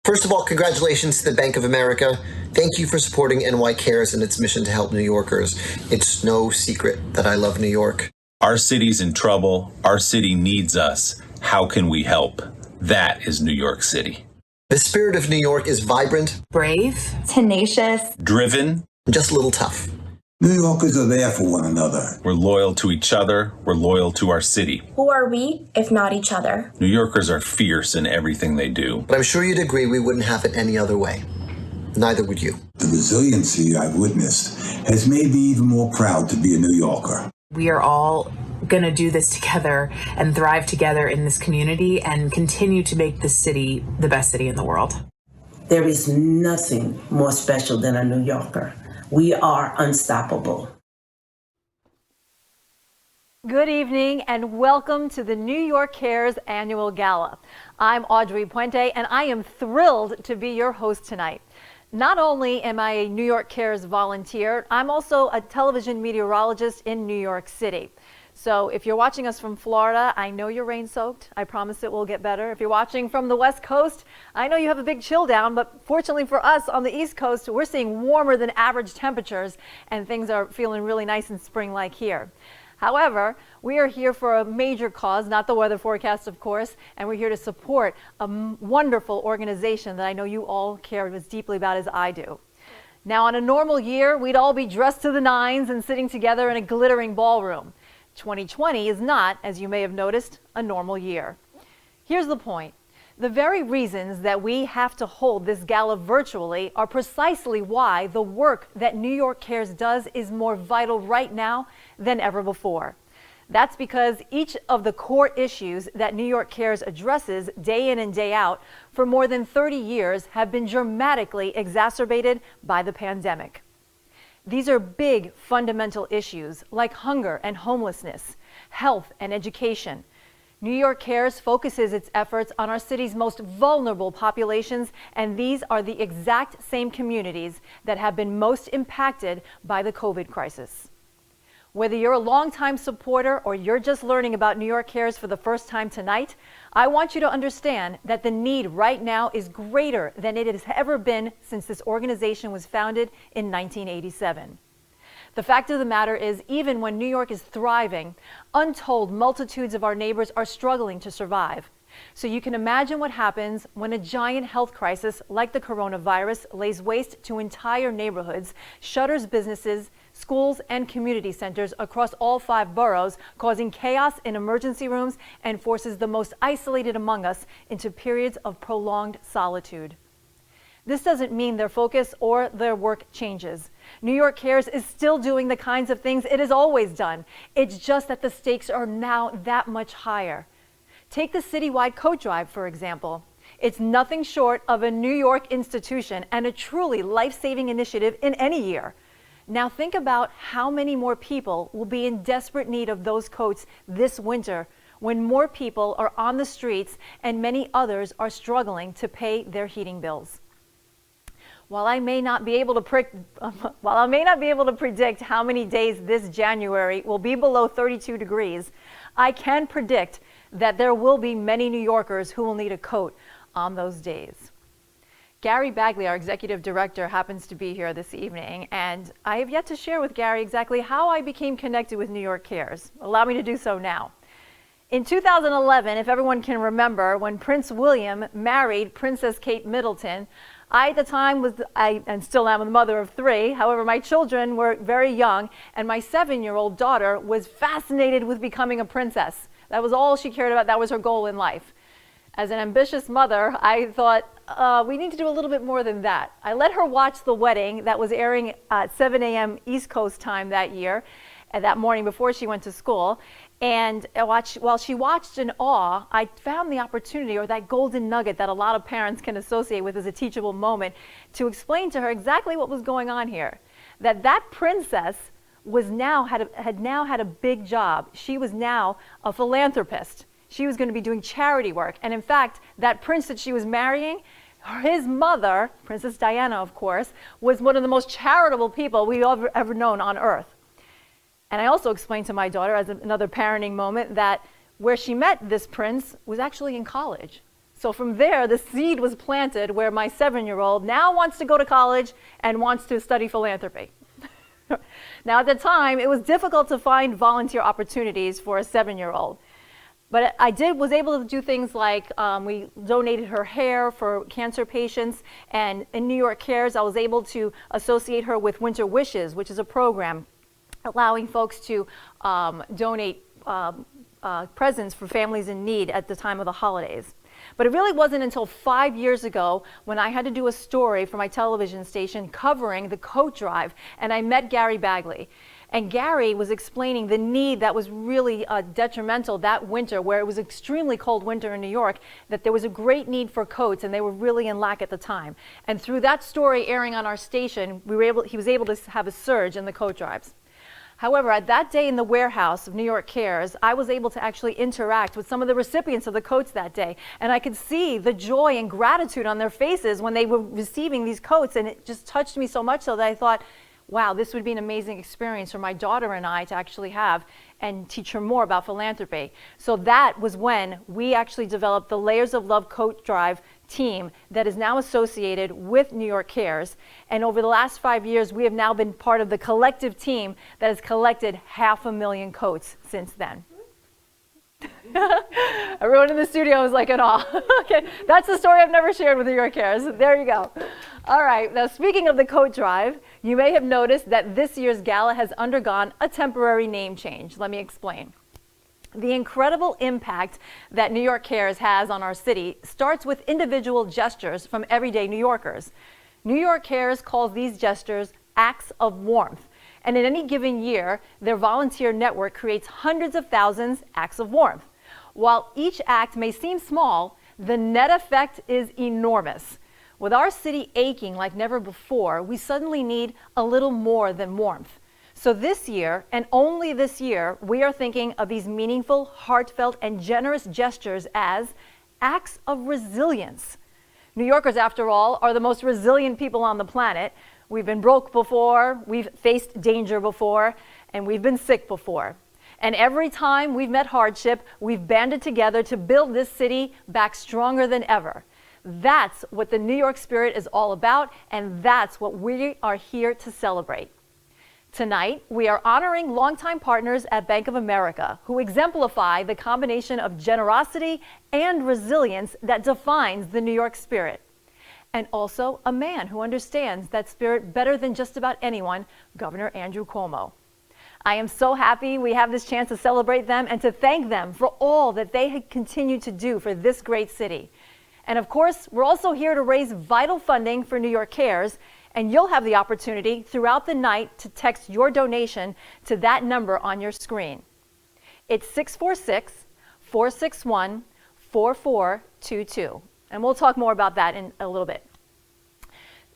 First of all, congratulations to the Bank of America. Thank you for supporting NY Cares and its mission to help New Yorkers. It's no secret that I love New York. Our city's in trouble. Our city needs us. How can we help? That is New York City. The spirit of New York is vibrant, brave, tenacious, driven, and just a little tough. New Yorkers are there for one another. We're loyal to each other. We're loyal to our city. Who are we, if not each other? New Yorkers are fierce in everything they do. But I'm sure you'd agree we wouldn't have it any other way. Neither would you. The resiliency I've witnessed has made me even more proud to be a New Yorker. We are all going to do this together and thrive together in this community and continue to make this city the best city in the world. There is nothing more special than a New Yorker. We are unstoppable. Good evening and welcome to the New York Cares Annual Gala. I'm Audrey Puente and I am thrilled to be your host tonight. Not only am I a New York Cares volunteer, I'm also a television meteorologist in New York City. So if you're watching us from Florida, I know you're rain soaked. I promise it will get better. If you're watching from the West Coast, I know you have a big chill down, but fortunately for us on the East Coast, we're seeing warmer than average temperatures and things are feeling really nice and spring-like here. However, we are here for a major cause, not the weather forecast, of course, and we're here to support a wonderful organization that I know you all care as deeply about as I do. Now, on a normal year, we'd all be dressed to the nines and sitting together in a glittering ballroom. 2020 is not, as you may have noticed, a normal year. Here's the point. The very reasons that we have to hold this gala virtually are precisely why the work that New York Cares does is more vital right now than ever before. That's because each of the core issues that New York Cares addresses day in and day out for more than 30 years have been dramatically exacerbated by the pandemic. These are big fundamental issues like hunger and homelessness, health and education. New York Cares focuses its efforts on our city's most vulnerable populations, and these are the exact same communities that have been most impacted by the COVID crisis. Whether you're a longtime supporter or you're just learning about New York Cares for the first time tonight, I want you to understand that the need right now is greater than it has ever been since this organization was founded in 1987. The fact of the matter is, even when New York is thriving, untold multitudes of our neighbors are struggling to survive. So you can imagine what happens when a giant health crisis like the coronavirus lays waste to entire neighborhoods, shutters businesses, schools, and community centers across all 5 boroughs, causing chaos in emergency rooms and forces the most isolated among us into periods of prolonged solitude. This doesn't mean their focus or their work changes. New York Cares is still doing the kinds of things it has always done. It's just that the stakes are now that much higher. Take the citywide coat drive, for example. It's nothing short of a New York institution and a truly life-saving initiative in any year. Now think about how many more people will be in desperate need of those coats this winter when more people are on the streets and many others are struggling to pay their heating bills. While I may not be able to predict how many days this January will be below 32 degrees, I can predict that there will be many New Yorkers who will need a coat on those days. Gary Bagley, our executive director, happens to be here this evening, and I have yet to share with Gary exactly how I became connected with New York Cares. Allow me to do so now. In 2011, if everyone can remember, when Prince William married Princess Kate Middleton, I at the time and still am the mother of 3. However, my children were very young, and my 7-year-old daughter was fascinated with becoming a princess. That was all she cared about. That was her goal in life. As an ambitious mother, I thought, we need to do a little bit more than that. I let her watch the wedding that was airing at 7 a.m. East Coast time that year, that morning before she went to school. And while she watched in awe, I found the opportunity, or that golden nugget that a lot of parents can associate with as a teachable moment, to explain to her exactly what was going on here. That princess had now had a big job. She was now a philanthropist. She was going to be doing charity work. And in fact, that prince that she was marrying, his mother, Princess Diana, of course, was one of the most charitable people we've ever known on earth. And I also explained to my daughter, as another parenting moment, that where she met this prince was actually in college. So from there, the seed was planted where my 7-year-old now wants to go to college and wants to study philanthropy. Now, at the time, it was difficult to find volunteer opportunities for a 7-year-old. But I was able to do things like we donated her hair for cancer patients, and in New York Cares, I was able to associate her with Winter Wishes, which is a program allowing folks to donate presents for families in need at the time of the holidays. But it really wasn't until 5 years ago when I had to do a story for my television station covering the coat drive, and I met Gary Bagley. And Gary was explaining the need that was really detrimental that winter, where it was extremely cold winter in New York, that there was a great need for coats, and they were really in lack at the time. And through that story airing on our station, he was able to have a surge in the coat drives. However, at that day in the warehouse of New York Cares, I was able to actually interact with some of the recipients of the coats that day. And I could see the joy and gratitude on their faces when they were receiving these coats. And it just touched me so much so that I thought, wow, this would be an amazing experience for my daughter and I to actually have and teach her more about philanthropy. So that was when we actually developed the Layers of Love Coat Drive team that is now associated with New York Cares. And over the last 5 years, we have now been part of the collective team that has collected 500,000 coats since then. Everyone in the studio is like in awe. Okay, that's the story I've never shared with New York Cares. There you go. All right, now speaking of the coat drive, you may have noticed that this year's gala has undergone a temporary name change. Let me explain. The incredible impact that New York Cares has on our city starts with individual gestures from everyday New Yorkers. New York Cares calls these gestures acts of warmth. And in any given year, their volunteer network creates hundreds of thousands acts of warmth. While each act may seem small, the net effect is enormous. With our city aching like never before, we suddenly need a little more than warmth. So this year, and only this year, we are thinking of these meaningful, heartfelt, and generous gestures as acts of resilience. New Yorkers, after all, are the most resilient people on the planet. We've been broke before, we've faced danger before, and we've been sick before. And every time we've met hardship, we've banded together to build this city back stronger than ever. That's what the New York spirit is all about, and that's what we are here to celebrate. Tonight, we are honoring longtime partners at Bank of America who exemplify the combination of generosity and resilience that defines the New York spirit. And also a man who understands that spirit better than just about anyone, Governor Andrew Cuomo. I am so happy we have this chance to celebrate them and to thank them for all that they continue to do for this great city. And of course, we're also here to raise vital funding for New York Cares, and you'll have the opportunity throughout the night to text your donation to that number on your screen. It's 646-461-4422. And we'll talk more about that in a little bit.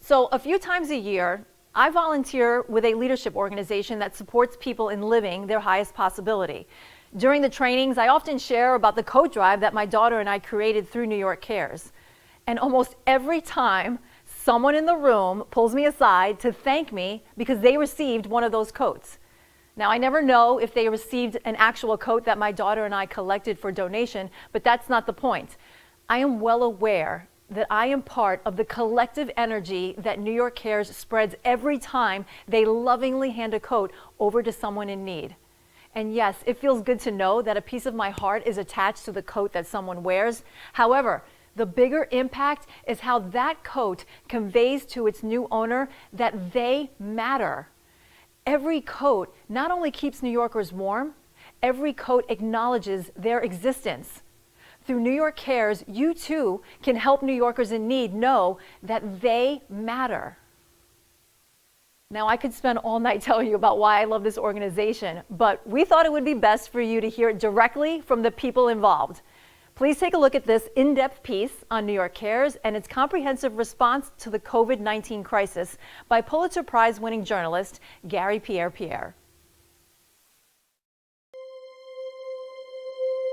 So a few times a year, I volunteer with a leadership organization that supports people in living their highest possibility. During the trainings, I often share about the coat drive that my daughter and I created through New York Cares. And almost every time, someone in the room pulls me aside to thank me because they received one of those coats. Now, I never know if they received an actual coat that my daughter and I collected for donation, but that's not the point. I am well aware that I am part of the collective energy that New York Cares spreads every time they lovingly hand a coat over to someone in need. And yes, it feels good to know that a piece of my heart is attached to the coat that someone wears. However, the bigger impact is how that coat conveys to its new owner that they matter. Every coat not only keeps New Yorkers warm, every coat acknowledges their existence. Through New York Cares, you too can help New Yorkers in need know that they matter. Now, I could spend all night telling you about why I love this organization, but we thought it would be best for you to hear it directly from the people involved. Please take a look at this in-depth piece on New York Cares and its comprehensive response to the COVID-19 crisis by Pulitzer Prize-winning journalist Gary Pierre.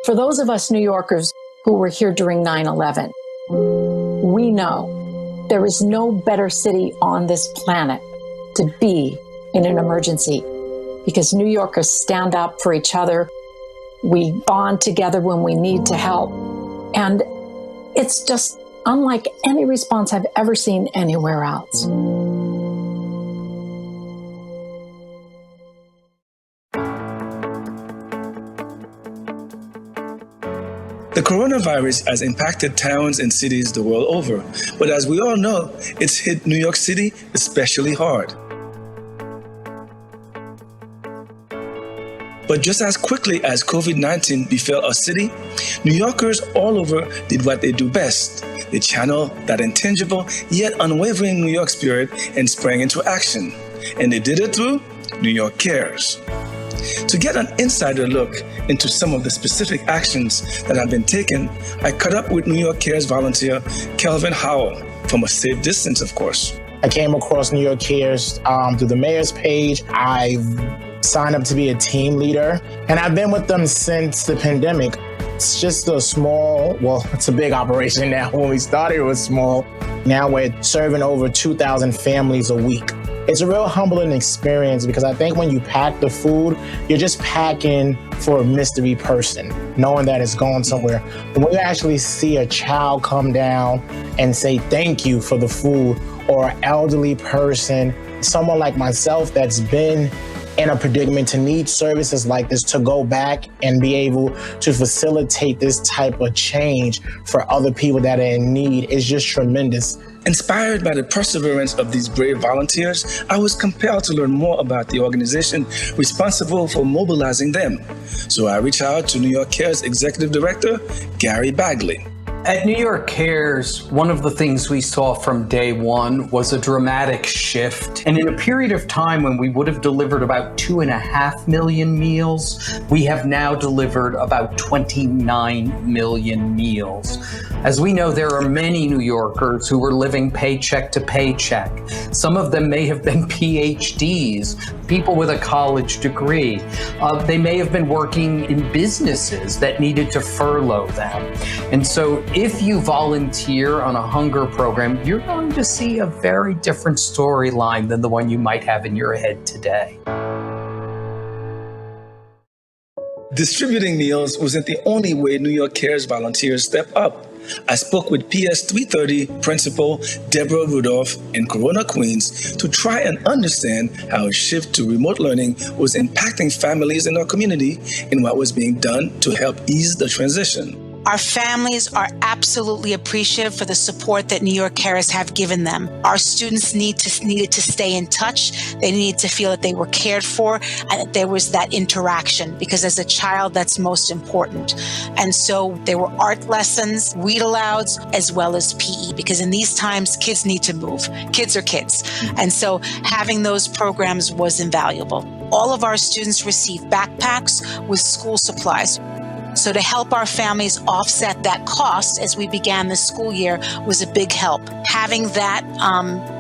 For those of us New Yorkers who were here during 9/11, we know there is no better city on this planet to be in an emergency because New Yorkers stand up for each other. We bond together when we need to help. And It's just unlike any response I've ever seen anywhere else. The coronavirus has impacted towns and cities the world over, but as we all know, it's hit New York City especially hard. But just as quickly as COVID-19 befell our city, New Yorkers all over did what they do best. They channeled that intangible yet unwavering New York spirit and sprang into action. And they did it through New York Cares. To get an insider look into some of the specific actions that have been taken, I caught up with New York Cares volunteer Kelvin Howell, from a safe distance, of course. I came across New York Cares through the mayor's page. I signed up to be a team leader, and I've been with them since the pandemic. It's just a small, well, it's a big operation now. When we started, it was small. Now we're serving over 2,000 families a week. It's a real humbling experience because I think when you pack the food, you're just packing for a mystery person, knowing that it's going somewhere. But when you actually see a child come down and say thank you for the food, or an elderly person, someone like myself that's been in a predicament to need services like this, to go back and be able to facilitate this type of change for other people that are in need is just tremendous. Inspired by the perseverance of these brave volunteers, I was compelled to learn more about the organization responsible for mobilizing them. So I reached out to New York Cares Executive Director, Gary Bagley. At New York Cares, one of the things we saw from day one was a dramatic shift. And in a period of time when we would have delivered about 2.5 million meals, we have now delivered about 29 million meals. As we know, there are many New Yorkers who were living paycheck to paycheck. Some of them may have been PhDs, people with a college degree. They may have been working in businesses that needed to furlough them. And so if you volunteer on a hunger program, you're going to see a very different storyline than the one you might have in your head today. Distributing meals wasn't the only way New York Cares volunteers stepped up. I spoke with PS 330 Principal Deborah Rudolph in Corona, Queens, to try and understand how a shift to remote learning was impacting families in our community and what was being done to help ease the transition. Our families are absolutely appreciative for the support that New York Cares have given them. Our students needed to stay in touch. They needed to feel that they were cared for and that there was that interaction, because as a child, that's most important. And so there were art lessons, read alouds, as well as PE, because in these times, kids need to move. Kids are kids. And so having those programs was invaluable. All of our students received backpacks with school supplies. So to help our families offset that cost as we began the school year was a big help. Having that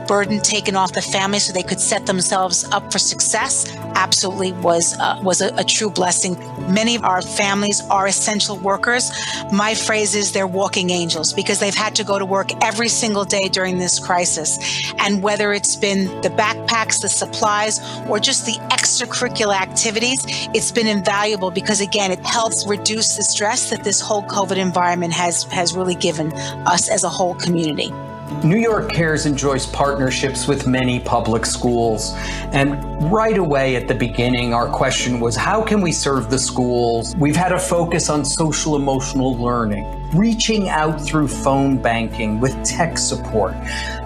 burden taken off the family so they could set themselves up for success absolutely was a true blessing. Many of our families are essential workers. My phrase is they're walking angels, because they've had to go to work every single day during this crisis. And whether it's been the backpacks, the supplies, or just the extracurricular activities, it's been invaluable because, again, it helps reduce the stress that this whole COVID environment has really given us as a whole community. New York Cares enjoys partnerships with many public schools. And right away at the beginning, our question was, how can we serve the schools? We've had a focus on social emotional learning, reaching out through phone banking with tech support,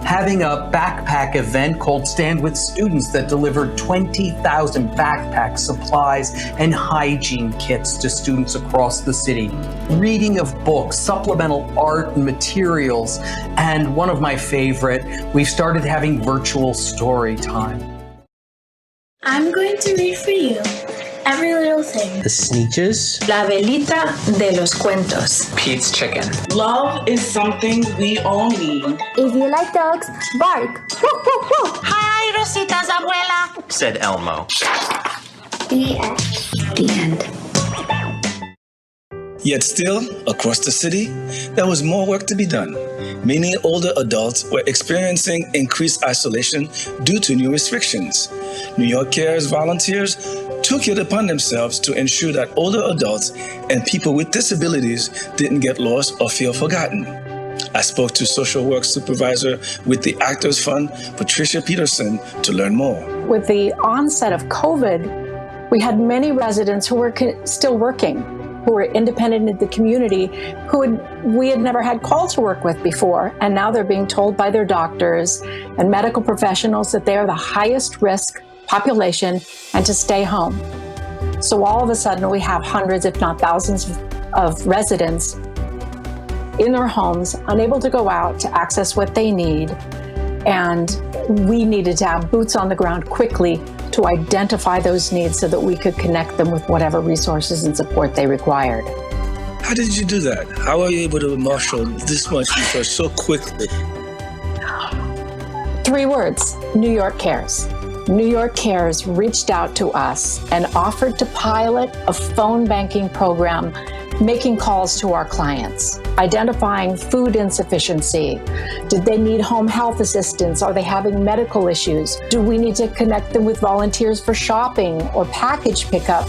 having a backpack event called Stand With Students that delivered 20,000 backpack supplies and hygiene kits to students across the city, reading of books, supplemental art and materials, and one of my favorite, we've started having virtual story time. I'm going to read for you every little thing. The Sneeches. La velita de los cuentos. Pete's Chicken. Love is something we all need. If you like dogs, bark. Woo, woo, woo. Hi, Rosita's abuela, said Elmo. The end. Yet still, across the city, there was more work to be done. Many older adults were experiencing increased isolation due to new restrictions. New York Cares volunteers took it upon themselves to ensure that older adults and people with disabilities didn't get lost or feel forgotten. I spoke to social work supervisor with the Actors Fund, Patricia Peterson, to learn more. With the onset of COVID, we had many residents who were still working, who were independent in the community, we had never had called to work with before, and now they're being told by their doctors and medical professionals that they are the highest risk population and to stay home. So all of a sudden we have hundreds, if not thousands, of residents in their homes, unable to go out to access what they need. And we needed to have boots on the ground quickly to identify those needs so that we could connect them with whatever resources and support they required. How did you do that? How are you able to marshal this much resource so quickly? 3 words: New York Cares. New York Cares reached out to us and offered to pilot a phone banking program, making calls to our clients, identifying food insufficiency. Did they need home health assistance? Are they having medical issues? Do we need to connect them with volunteers for shopping or package pickup?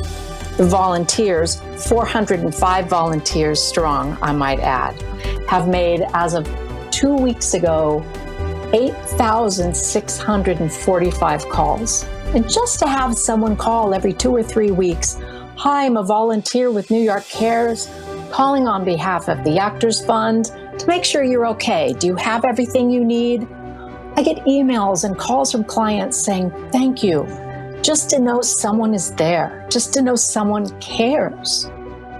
The volunteers, 405 volunteers strong, I might add, have made, as of 2 weeks ago, 8,645 calls. And just to have someone call every 2 or 3 weeks, "Hi, I'm a volunteer with New York Cares, calling on behalf of the Actors Fund to make sure you're okay. Do you have everything you need?" I get emails and calls from clients saying, "Thank you," just to know someone is there, just to know someone cares.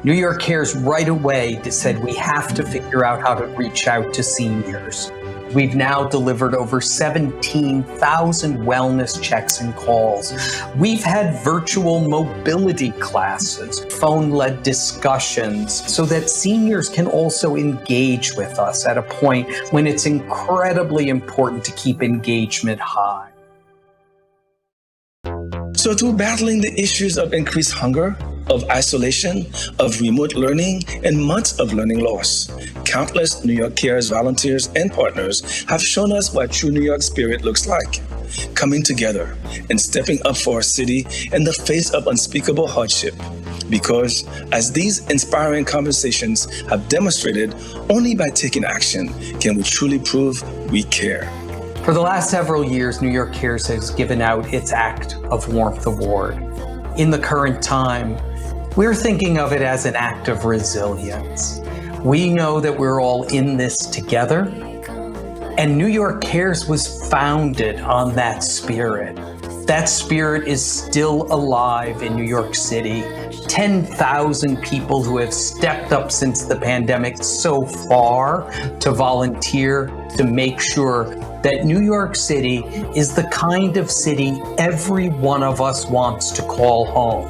New York Cares right away said we have to figure out how to reach out to seniors. We've now delivered over 17,000 wellness checks and calls. We've had virtual mobility classes, phone-led discussions, so that seniors can also engage with us at a point when it's incredibly important to keep engagement high. So through battling the issues of increased hunger, of isolation, of remote learning, and months of learning loss, countless New York Cares volunteers and partners have shown us what true New York spirit looks like. Coming together and stepping up for our city in the face of unspeakable hardship. Because, as these inspiring conversations have demonstrated, only by taking action can we truly prove we care. For the last several years, New York Cares has given out its Act of Warmth Award. In the current time, we're thinking of it as an act of resilience. We know that we're all in this together, and New York Cares was founded on that spirit. That spirit is still alive in New York City. 10,000 people who have stepped up since the pandemic so far to volunteer to make sure that New York City is the kind of city every one of us wants to call home.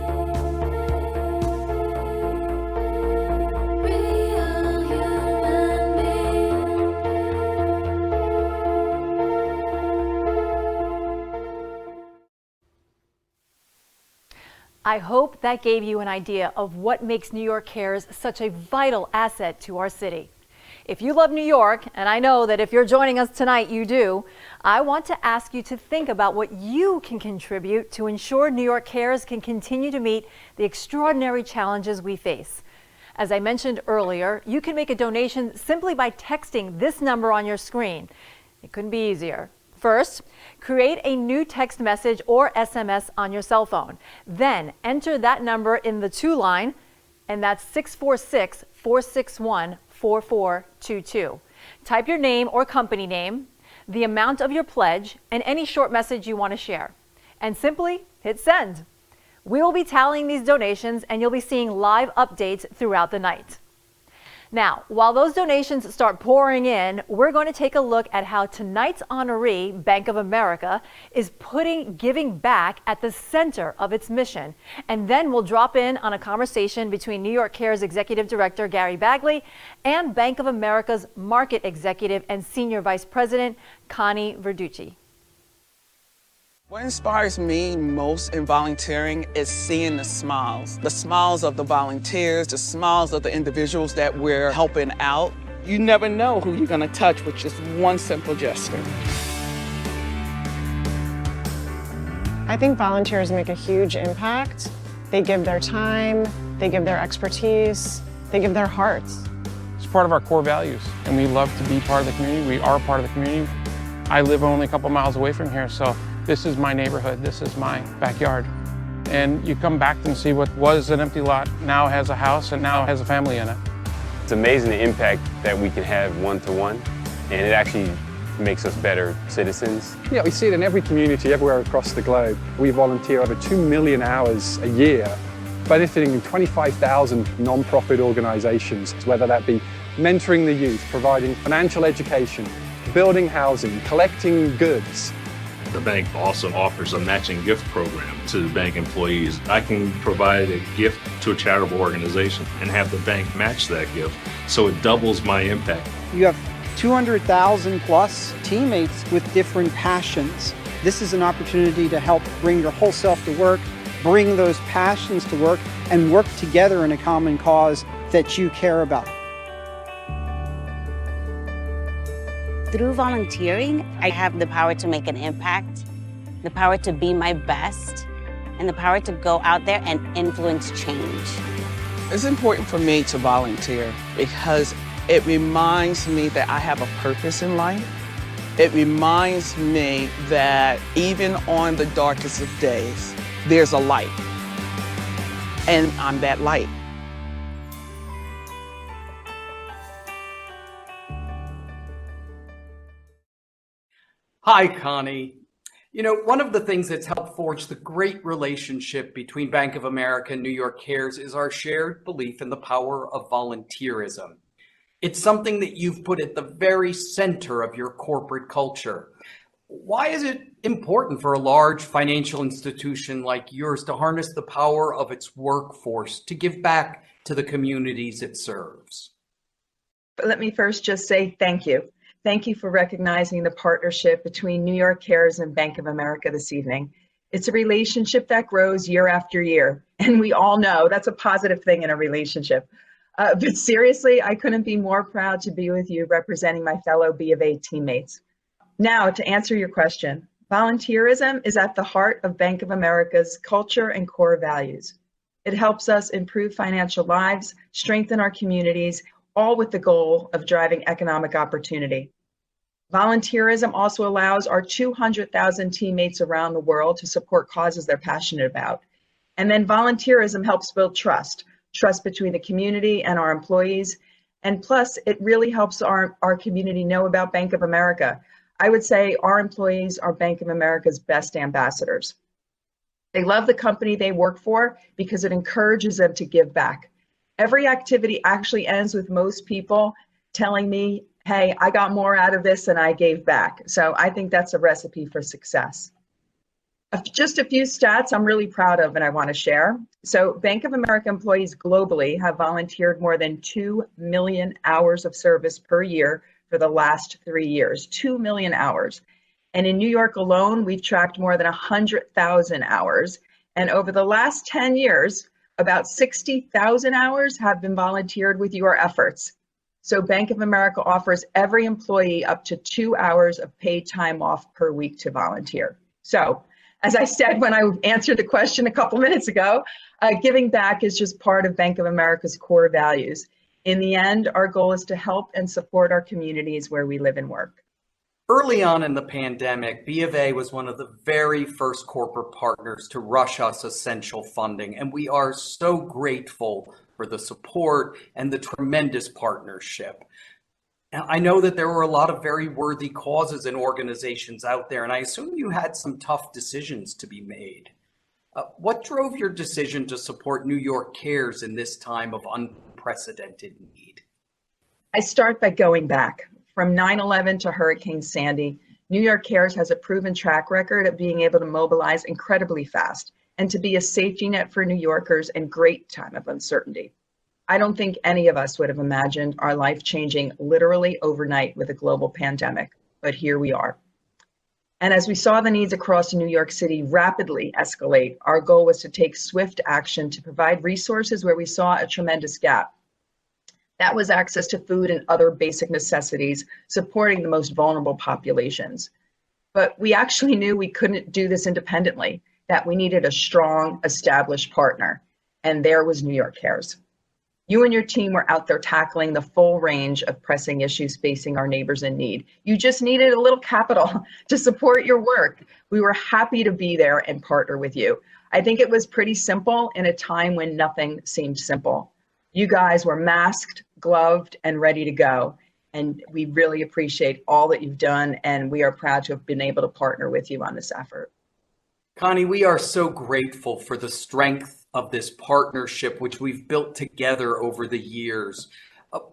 I hope that gave you an idea of what makes New York Cares such a vital asset to our city. If you love New York, and I know that if you're joining us tonight, you do, I want to ask you to think about what you can contribute to ensure New York Cares can continue to meet the extraordinary challenges we face. As I mentioned earlier, you can make a donation simply by texting this number on your screen. It couldn't be easier. First, create a new text message or SMS on your cell phone. Then enter that number in the to line, and that's 646-461-4422. Type your name or company name, the amount of your pledge, and any short message you want to share. And simply hit send. We will be tallying these donations, and you'll be seeing live updates throughout the night. Now, while those donations start pouring in, we're going to take a look at how tonight's honoree, Bank of America, is putting giving back at the center of its mission. And then we'll drop in on a conversation between New York Cares Executive Director Gary Bagley and Bank of America's Market Executive and Senior Vice President Connie Verducci. What inspires me most in volunteering is seeing the smiles of the volunteers, the smiles of the individuals that we're helping out. You never know who you're gonna touch with just one simple gesture. I think volunteers make a huge impact. They give their time, they give their expertise, they give their hearts part of our core values, and we love to be part of the community. We are part of the community. I live only a couple miles away from here, so this is my neighborhood. This is my backyard. And you come back and see what was an empty lot now has a house and now has a family in it. It's amazing the impact that we can have one-to-one, and it actually makes us better citizens. Yeah, we see it in every community everywhere across the globe. We volunteer over 2 million hours a year, benefiting 25,000 non-profit organizations, whether that be mentoring the youth, providing financial education, building housing, collecting goods. The bank also offers a matching gift program to the bank employees. I can provide a gift to a charitable organization and have the bank match that gift, so it doubles my impact. You have 200,000 plus teammates with different passions. This is an opportunity to help bring your whole self to work, bring those passions to work, and work together in a common cause that you care about. Through volunteering, I have the power to make an impact, the power to be my best, and the power to go out there and influence change. It's important for me to volunteer because it reminds me that I have a purpose in life. It reminds me that even on the darkest of days, there's a light, and I'm that light. Hi, Connie. You know, one of the things that's helped forge the great relationship between Bank of America and New York Cares is our shared belief in the power of volunteerism. It's something that you've put at the very center of your corporate culture. Why is it important for a large financial institution like yours to harness the power of its workforce to give back to the communities it serves? Let me first just say thank you. Thank you for recognizing the partnership between New York Cares and Bank of America this evening. It's a relationship that grows year after year, and we all know that's a positive thing in a relationship. But seriously, I couldn't be more proud to be with you representing my fellow B of A teammates. Now, to answer your question, volunteerism is at the heart of Bank of America's culture and core values. It helps us improve financial lives, strengthen our communities, all with the goal of driving economic opportunity. Volunteerism also allows our 200,000 teammates around the world to support causes they're passionate about. And then volunteerism helps build trust between the community and our employees. And plus, it really helps our community know about Bank of America. I would say our employees are Bank of America's best ambassadors. They love the company they work for because it encourages them to give back. Every activity actually ends with most people telling me, hey, I got more out of this than I gave back. So I think that's a recipe for success. Just a few stats I'm really proud of and I want to share. So Bank of America employees globally have volunteered more than 2 million hours of service per year for the last 3 years, 2 million hours. And in New York alone, we've tracked more than 100,000 hours. And over the last 10 years, about 60,000 hours have been volunteered with your efforts. So Bank of America offers every employee up to 2 hours of paid time off per week to volunteer. So, as I said when I answered the question a couple minutes ago, giving back is just part of Bank of America's core values. In the end, our goal is to help and support our communities where we live and work. Early on in the pandemic, B of A was one of the very first corporate partners to rush us essential funding, and we are so grateful for the support and the tremendous partnership. Now, I know that there were a lot of very worthy causes and organizations out there, and I assume you had some tough decisions to be made. What drove your decision to support New York Cares in this time of unprecedented need? I start by going back. From 9/11 to Hurricane Sandy, New York Cares has a proven track record of being able to mobilize incredibly fast and to be a safety net for New Yorkers in great time of uncertainty. I don't think any of us would have imagined our life changing literally overnight with a global pandemic, but here we are. And as we saw the needs across New York City rapidly escalate, our goal was to take swift action to provide resources where we saw a tremendous gap. That was access to food and other basic necessities, supporting the most vulnerable populations. But we actually knew we couldn't do this independently, that we needed a strong, established partner, and there was New York Cares. You and your team were out there tackling the full range of pressing issues facing our neighbors in need. You just needed a little capital to support your work. We were happy to be there and partner with you. I think it was pretty simple in a time when nothing seemed simple. You guys were masked, gloved, and ready to go. And we really appreciate all that you've done, and we are proud to have been able to partner with you on this effort. Connie, we are so grateful for the strength of this partnership, which we've built together over the years.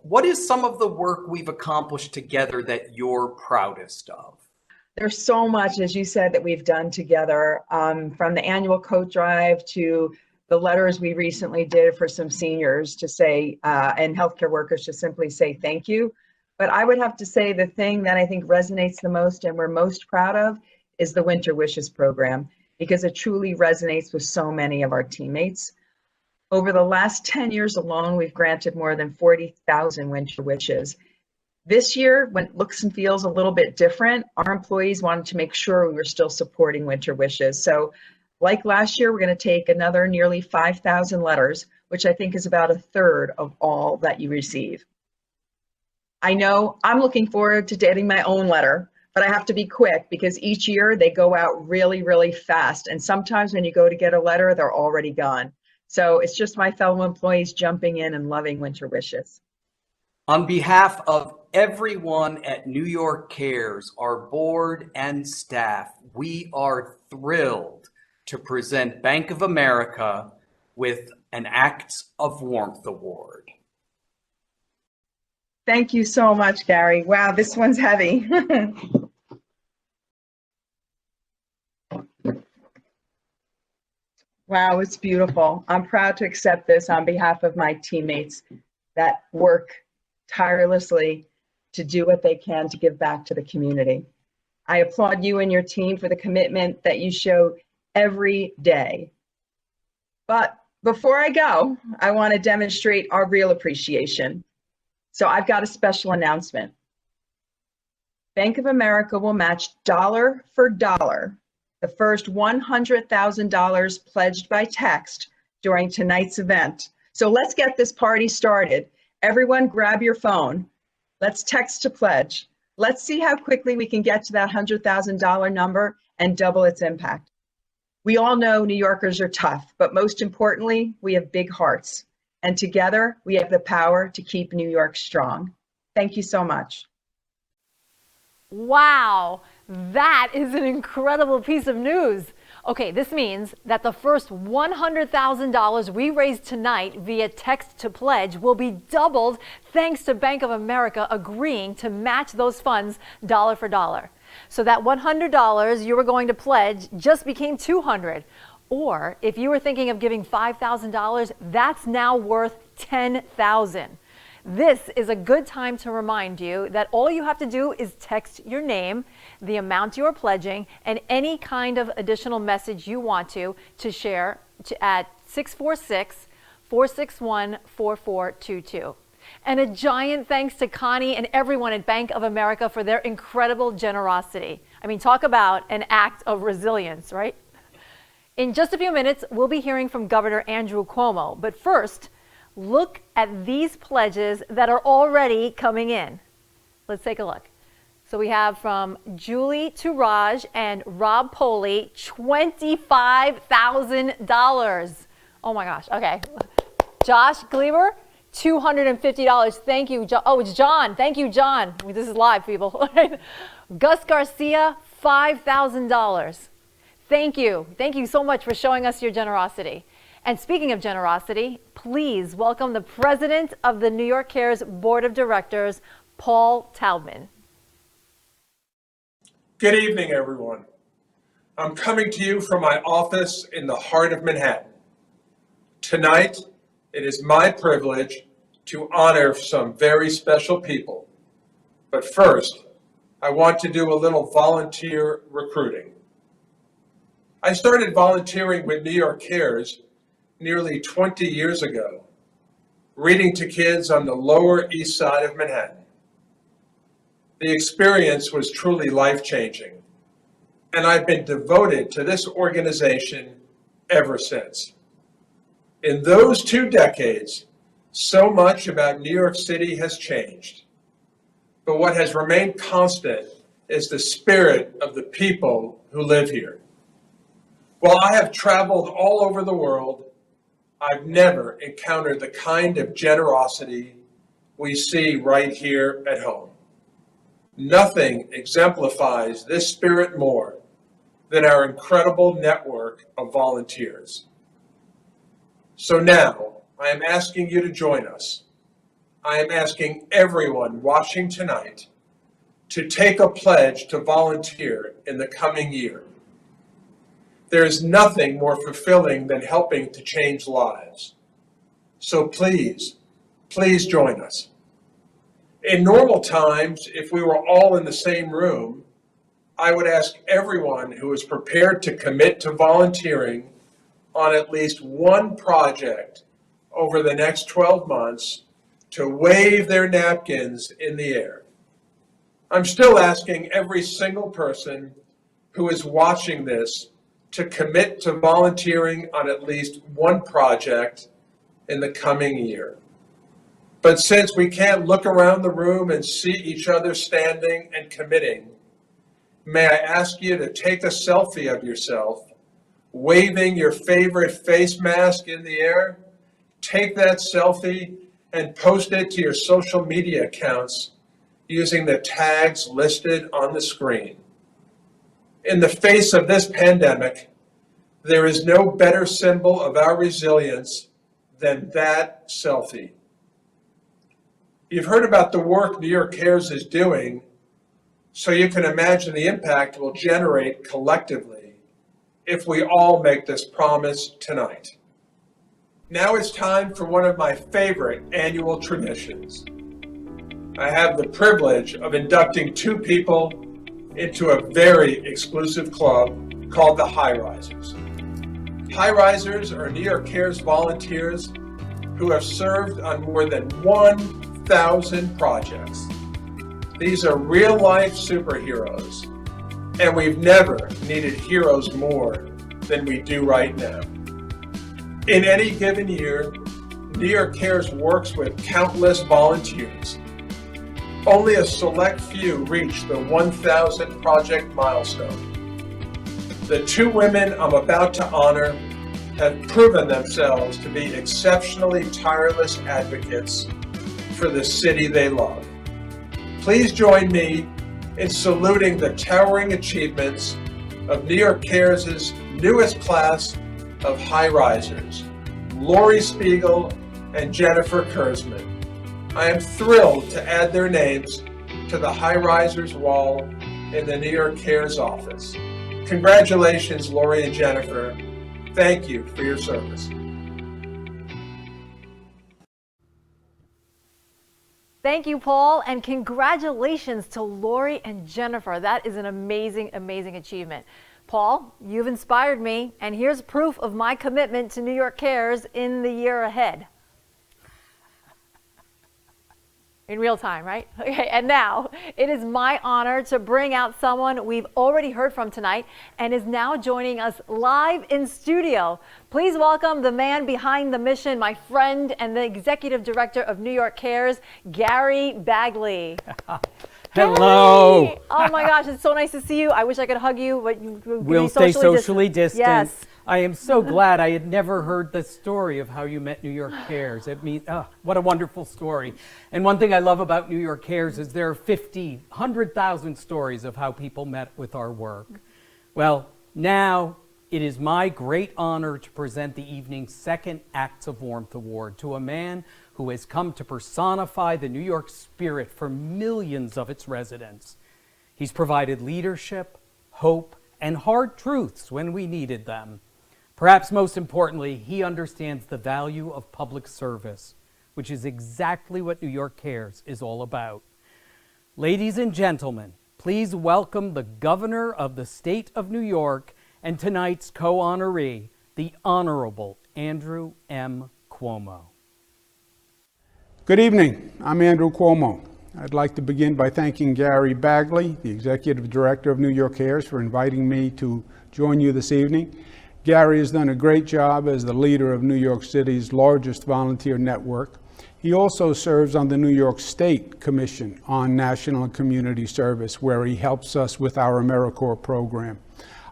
What is some of the work we've accomplished together that you're proudest of? There's so much, as you said, that we've done together, from the annual coat drive to the letters we recently did for some seniors to say, and healthcare workers to simply say thank you. But I would have to say the thing that I think resonates the most and we're most proud of is the Winter Wishes program, because it truly resonates with so many of our teammates. Over the last 10 years alone, we've granted more than 40,000 Winter Wishes. This year, when it looks and feels a little bit different, our employees wanted to make sure we were still supporting Winter Wishes. So like last year, we're going to take another nearly 5,000 letters, which I think is about a third of all that you receive. I know I'm looking forward to getting my own letter, but I have to be quick because each year they go out really, really fast. And sometimes when you go to get a letter, they're already gone. So it's just my fellow employees jumping in and loving Winter Wishes. On behalf of everyone at New York Cares, our board and staff, we are thrilled to present Bank of America with an Acts of Warmth Award. Thank you so much, Gary. Wow, this one's heavy. Wow, it's beautiful. I'm proud to accept this on behalf of my teammates that work tirelessly to do what they can to give back to the community. I applaud you and your team for the commitment that you show every day. But before I go, I want to demonstrate our real appreciation. So I've got a special announcement. Bank of America will match dollar for dollar the first $100,000 pledged by text during tonight's event. So let's get this party started. Everyone grab your phone. Let's text to pledge. Let's see how quickly we can get to that $100,000 number and double its impact. We all know New Yorkers are tough, but most importantly, we have big hearts. And together, we have the power to keep New York strong. Thank you so much. Wow, that is an incredible piece of news. Okay, this means that the first $100,000 we raise tonight via text to pledge will be doubled thanks to Bank of America agreeing to match those funds dollar for dollar. So that $100 you were going to pledge just became $200. Or if you were thinking of giving $5,000, that's now worth $10,000. This is a good time to remind you that all you have to do is text your name, the amount you are pledging, and any kind of additional message you want to share at 646-461-4422. And a giant thanks to Connie and everyone at Bank of America for their incredible generosity. I mean, talk about an act of resilience, right? In just a few minutes, we'll be hearing from Governor Andrew Cuomo. But first, look at these pledges that are already coming in. Let's take a look. So we have from Julie Tourage and Rob Poley, $25,000. Oh my gosh, okay. Josh Gleber, $250. Thank you. Oh, it's John. Thank you, John. This is live, people. Gus Garcia, $5,000. Thank you. Thank you so much for showing us your generosity. And speaking of generosity, please welcome the president of the New York Cares Board of Directors, Paul Taubman. Good evening, everyone. I'm coming to you from my office in the heart of Manhattan. Tonight, it is my privilege to honor some very special people. But first, I want to do a little volunteer recruiting. I started volunteering with New York Cares nearly 20 years ago, reading to kids on the Lower East Side of Manhattan. The experience was truly life-changing, and I've been devoted to this organization ever since. In those 2 decades, So much about New York City has changed, but what has remained constant is the spirit of the people who live here. While I have traveled all over the world, I've never encountered the kind of generosity we see right here at home. Nothing exemplifies this spirit more than our incredible network of volunteers. So now, I am asking you to join us. I am asking everyone watching tonight to take a pledge to volunteer in the coming year. There is nothing more fulfilling than helping to change lives. So please, please join us. In normal times, if we were all in the same room, I would ask everyone who is prepared to commit to volunteering on at least one project over the next 12 months to wave their napkins in the air. I'm still asking every single person who is watching this to commit to volunteering on at least one project in the coming year. But since we can't look around the room and see each other standing and committing, may I ask you to take a selfie of yourself, waving your favorite face mask in the air. Take that selfie and post it to your social media accounts using the tags listed on the screen. In the face of this pandemic, there is no better symbol of our resilience than that selfie. You've heard about the work New York Cares is doing, so you can imagine the impact it will generate collectively if we all make this promise tonight. Now it's time for one of my favorite annual traditions. I have the privilege of inducting two people into a very exclusive club called the High Risers. High Risers are New York Cares volunteers who have served on more than 1,000 projects. These are real-life superheroes, and we've never needed heroes more than we do right now. In any given year, New York Cares works with countless volunteers. Only a select few reach the 1,000 project milestone. The two women I'm about to honor have proven themselves to be exceptionally tireless advocates for the city they love. Please join me in saluting the towering achievements of New York Cares' newest class of High Risers, Lori Spiegel and Jennifer Kurzman. I am thrilled to add their names to the High Risers wall in the New York Cares office. Congratulations, Lori and Jennifer. Thank you for your service. Thank you, Paul, and congratulations to Lori and Jennifer. That is an amazing, amazing achievement. Paul, you've inspired me, and here's proof of my commitment to New York Cares in the year ahead. In real time, right? Okay, and now it is my honor to bring out someone we've already heard from tonight and is now joining us live in studio. Please welcome the man behind the mission, my friend and the executive director of New York Cares, Gary Bagley. Hello. Gary! Oh my gosh, it's so nice to see you. I wish I could hug you, but We'll stay socially distant. Yes. I am so glad I had never heard the story of how you met New York Cares. It means, what a wonderful story. And one thing I love about New York Cares is there are 50, 100,000 stories of how people met with our work. Well, now it is my great honor to present the evening's second Acts of Warmth Award to a man who has come to personify the New York spirit for millions of its residents. He's provided leadership, hope, and hard truths when we needed them. Perhaps most importantly, he understands the value of public service, which is exactly what New York Cares is all about. Ladies and gentlemen, please welcome the Governor of the State of New York and tonight's co-honoree, the Honorable Andrew M. Cuomo. Good evening. I'm Andrew Cuomo. I'd like to begin by thanking Gary Bagley, the Executive Director of New York Cares, for inviting me to join you this evening. Gary has done a great job as the leader of New York City's largest volunteer network. He also serves on the New York State Commission on National and Community Service, where he helps us with our AmeriCorps program.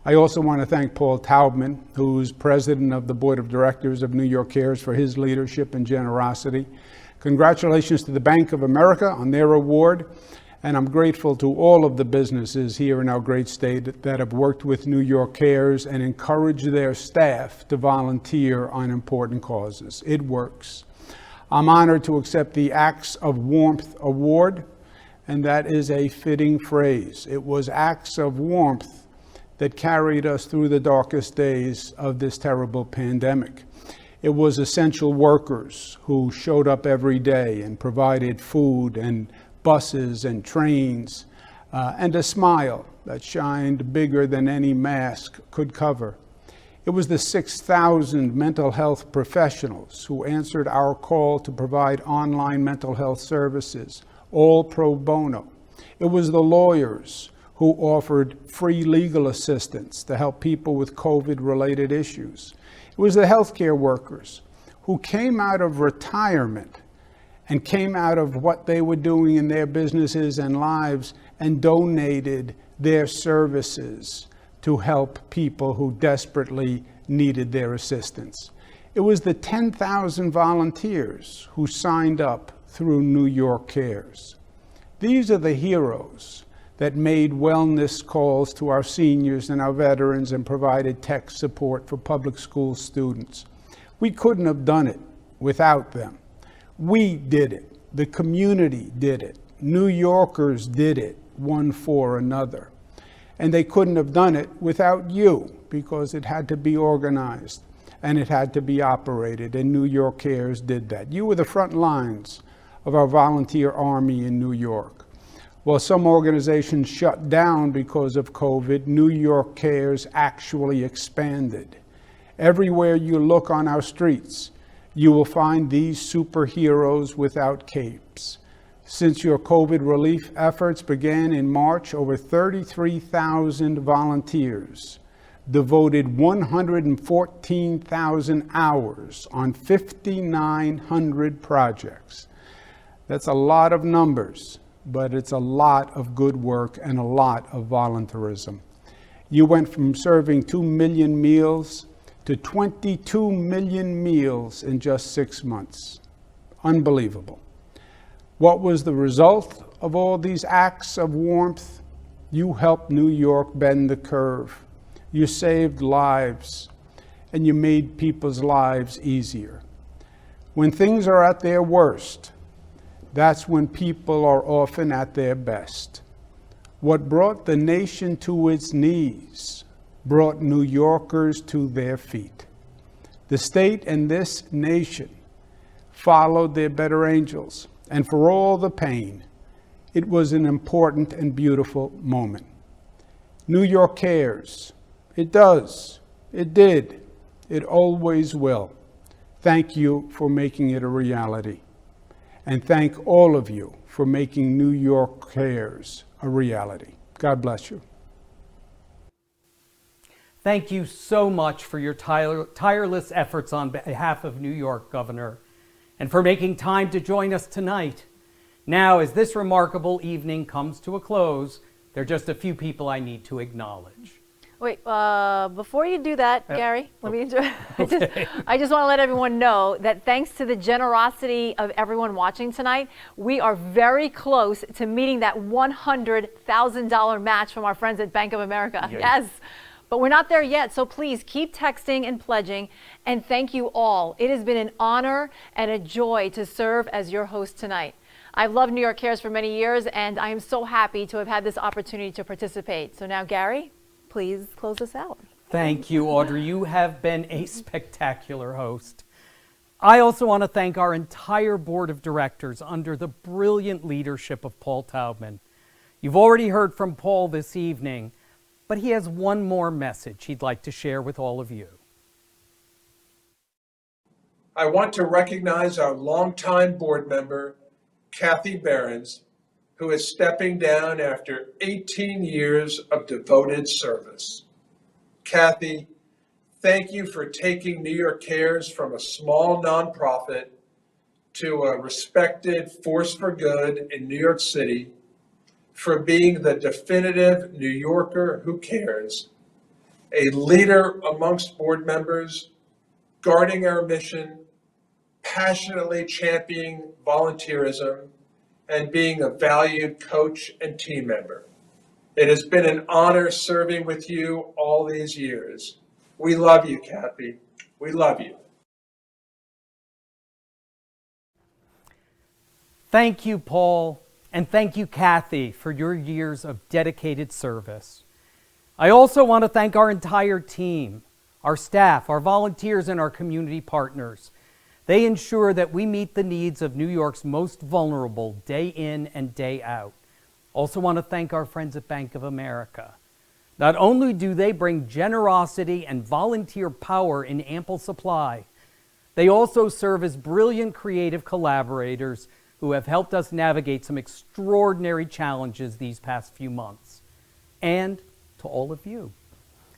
I also want to thank Paul Taubman, who's president of the Board of Directors of New York Cares, for his leadership and generosity. Congratulations to the Bank of America on their award. And I'm grateful to all of the businesses here in our great state that have worked with New York Cares and encouraged their staff to volunteer on important causes. It works. I'm honored to accept the Acts of Warmth Award, and that is a fitting phrase. It was acts of warmth that carried us through the darkest days of this terrible pandemic. It was essential workers who showed up every day and provided food and buses and trains, and a smile that shined bigger than any mask could cover. It was the 6,000 mental health professionals who answered our call to provide online mental health services, all pro bono. It was the lawyers who offered free legal assistance to help people with COVID-related issues. It was the healthcare workers who came out of retirement and came out of what they were doing in their businesses and lives and donated their services to help people who desperately needed their assistance. It was the 10,000 volunteers who signed up through New York Cares. These are the heroes that made wellness calls to our seniors and our veterans and provided tech support for public school students. We couldn't have done it without them. We did it. The community did it. New Yorkers did it, one for another. And they couldn't have done it without you, because it had to be organized and it had to be operated, and New York Cares did that. You were the front lines of our volunteer army in New York. While some organizations shut down because of COVID, New York Cares actually expanded. Everywhere you look on our streets, you will find these superheroes without capes. Since your COVID relief efforts began in March, over 33,000 volunteers devoted 114,000 hours on 5,900 projects. That's a lot of numbers, but it's a lot of good work and a lot of volunteerism. You went from serving 2 million meals to 22 million meals in just 6 months. Unbelievable. What was the result of all these acts of warmth? You helped New York bend the curve. You saved lives, and you made people's lives easier. When things are at their worst, that's when people are often at their best. What brought the nation to its knees brought New Yorkers to their feet. The state and this nation followed their better angels, and for all the pain, it was an important and beautiful moment. New York Cares. It does. It did. It always will. Thank you for making it a reality. And thank all of you for making New York Cares a reality. God bless you. Thank you so much for your tireless efforts on behalf of New York, Governor, and for making time to join us tonight. Now, as this remarkable evening comes to a close, there are just a few people I need to acknowledge. Wait, before you do that, Gary, let me I just want to let everyone know that thanks to the generosity of everyone watching tonight, we are very close to meeting that $100,000 match from our friends at Bank of America. Yes. But we're not there yet, so please keep texting and pledging, and thank you all. It has been an honor and a joy to serve as your host tonight. I've loved New York Cares for many years, and I am so happy to have had this opportunity to participate. So now, Gary, please close us out. Thank you, Audrey. You have been a spectacular host. I also want to thank our entire board of directors under the brilliant leadership of Paul Taubman. You've already heard from Paul this evening, but he has one more message he'd like to share with all of you. I want to recognize our longtime board member, Kathy Behrens, who is stepping down after 18 years of devoted service. Kathy, thank you for taking New York Cares from a small nonprofit to a respected force for good in New York City, for being the definitive New Yorker who cares, a leader amongst board members, guarding our mission, passionately championing volunteerism, and being a valued coach and team member. It has been an honor serving with you all these years. We love you, Kathy. We love you. Thank you, Paul, and thank you, Kathy, for your years of dedicated service. I also want to thank our entire team, our staff, our volunteers, and our community partners. They ensure that we meet the needs of New York's most vulnerable day in and day out. Also want to thank our friends at Bank of America. Not only do they bring generosity and volunteer power in ample supply, they also serve as brilliant creative collaborators who have helped us navigate some extraordinary challenges these past few months. And to all of you,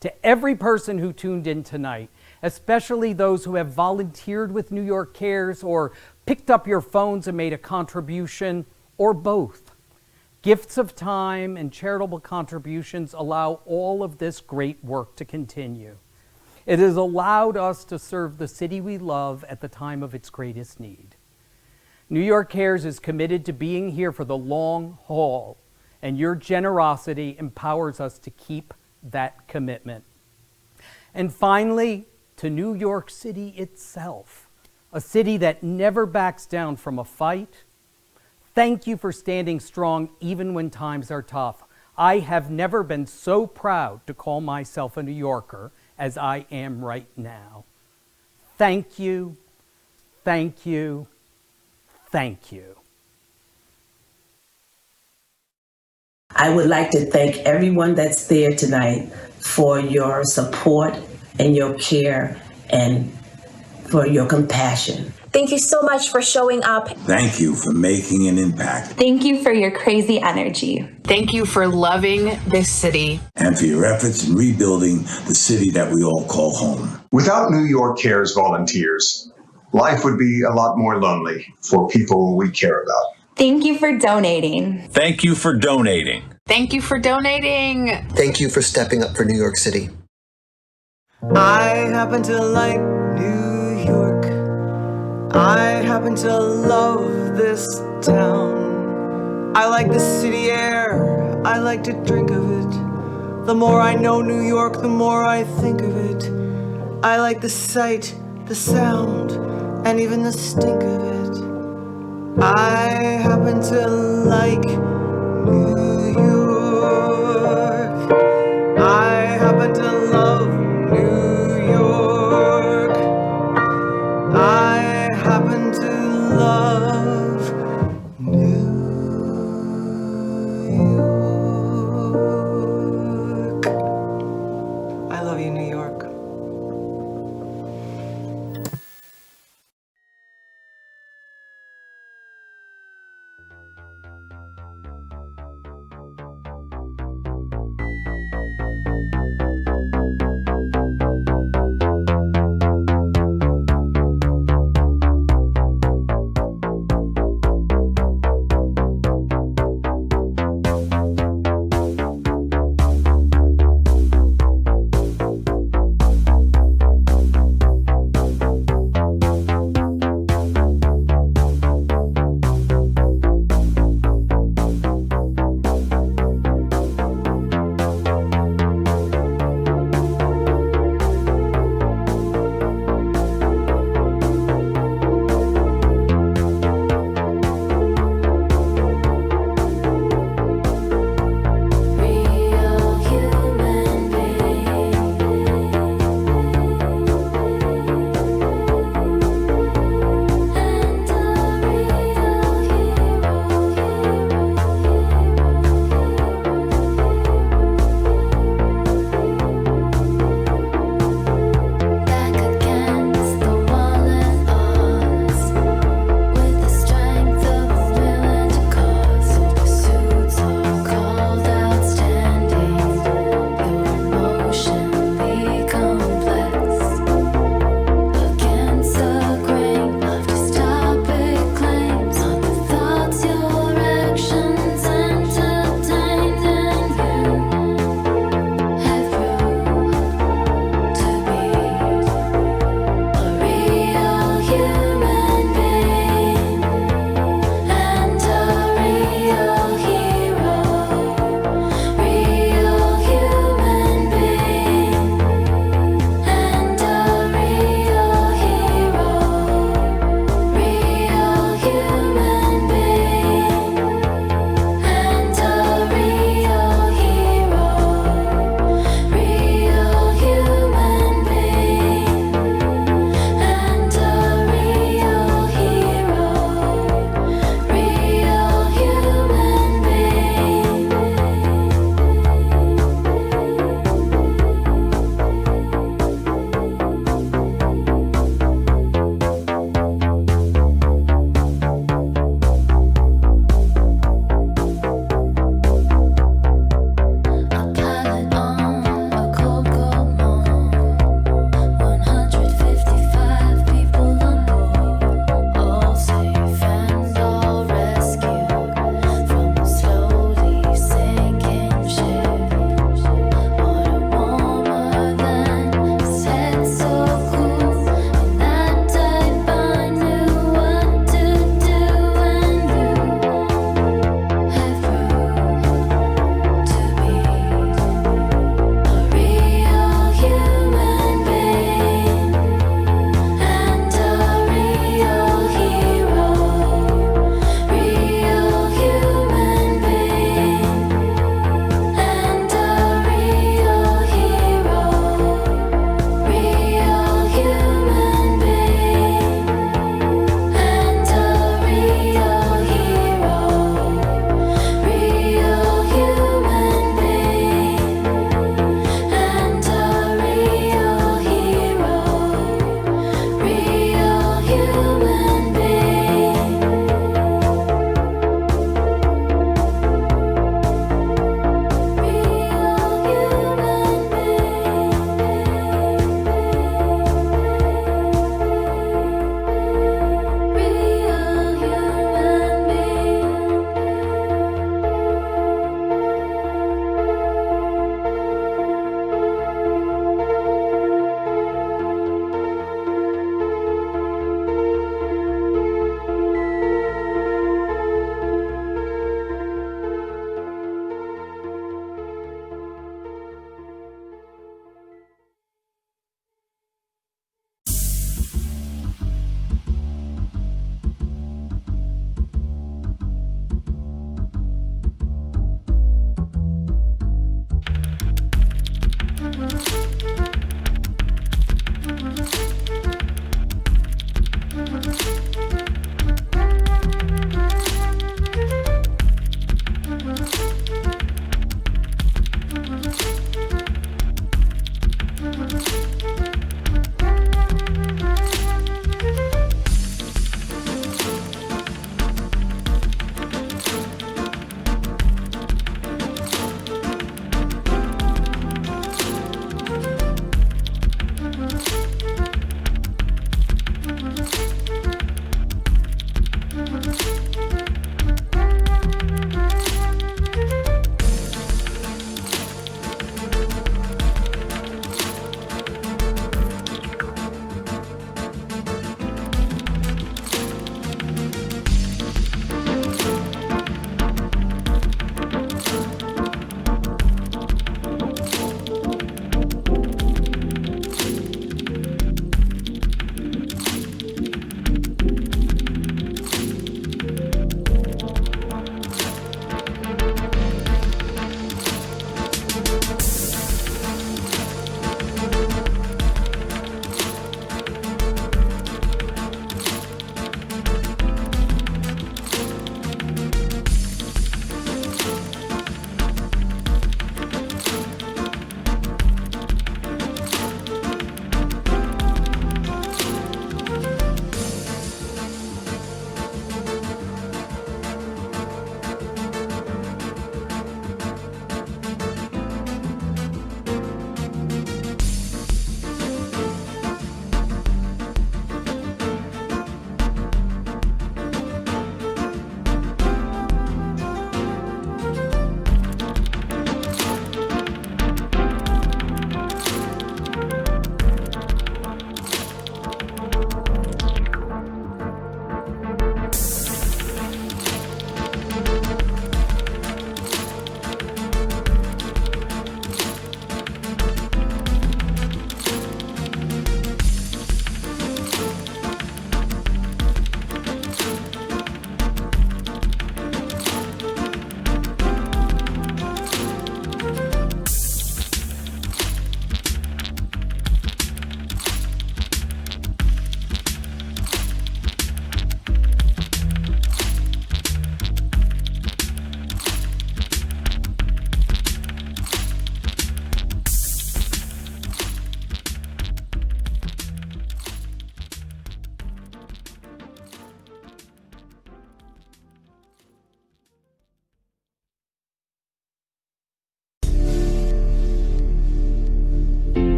to every person who tuned in tonight, especially those who have volunteered with New York Cares or picked up your phones and made a contribution, or both. Gifts of time and charitable contributions allow all of this great work to continue. It has allowed us to serve the city we love at the time of its greatest need. New York Cares is committed to being here for the long haul, and your generosity empowers us to keep that commitment. And finally, to New York City itself, a city that never backs down from a fight. Thank you for standing strong even when times are tough. I have never been so proud to call myself a New Yorker as I am right now. Thank you, thank you, thank you. I would like to thank everyone that's there tonight for your support and your care and for your compassion. Thank you so much for showing up. Thank you for making an impact. Thank you for your crazy energy. Thank you for loving this city. And for your efforts in rebuilding the city that we all call home. Without New York Cares volunteers, life would be a lot more lonely for people we care about. Thank you for donating. Thank you for donating. Thank you for donating. Thank you for stepping up for New York City. I happen to like New York. I happen to love this town. I like the city air. I like to drink of it. The more I know New York, the more I think of it. I like the sight, the sound, and even the stink of it. I happen to like New York. I happen to love New York. I happen to love New York. I love you, New York.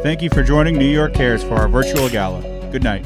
Thank you for joining New York Cares for our virtual gala. Good night.